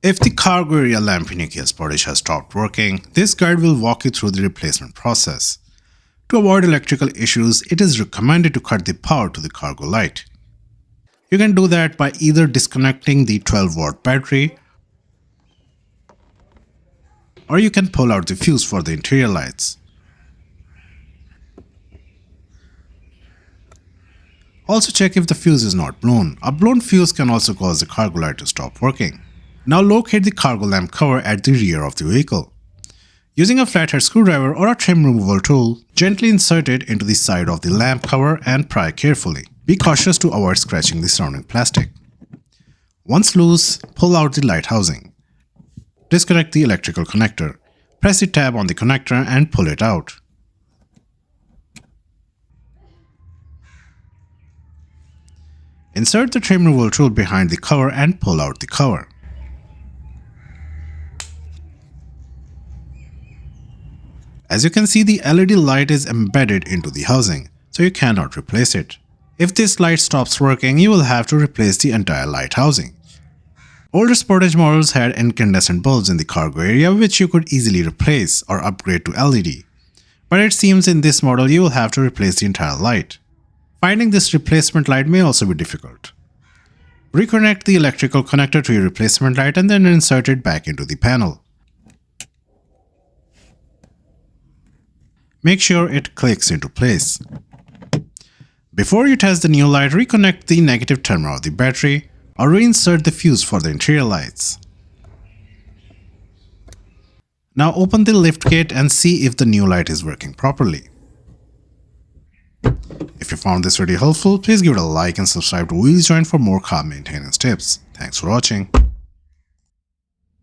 If the cargo area lamp in your Kia Sportage has stopped working, this guide will walk you through the replacement process. To avoid electrical issues, it is recommended to cut the power to the cargo light. You can do that by either disconnecting the 12-watt battery, or you can pull out the fuse for the interior lights. Also check if the fuse is not blown. A blown fuse can also cause the cargo light to stop working. Now locate the cargo lamp cover at the rear of the vehicle. Using a flathead screwdriver or a trim removal tool, gently insert it into the side of the lamp cover and pry carefully. Be cautious to avoid scratching the surrounding plastic. Once loose, pull out the light housing. Disconnect the electrical connector. Press the tab on the connector and pull it out. Insert the trim removal tool behind the cover and pull out the cover. As you can see, the LED light is embedded into the housing, so you cannot replace it. If this light stops working, you will have to replace the entire light housing. Older Sportage models had incandescent bulbs in the cargo area which you could easily replace or upgrade to LED. But it seems in this model you will have to replace the entire light. Finding this replacement light may also be difficult. Reconnect the electrical connector to your replacement light and then insert it back into the panel. Make sure it clicks into place. Before you test the new light, reconnect the negative terminal of the battery or reinsert the fuse for the interior lights. Now open the lift gate and see if the new light is working properly. If you found this video helpful, please give it a like and subscribe to Wheels Joint for more car maintenance tips. Thanks for watching.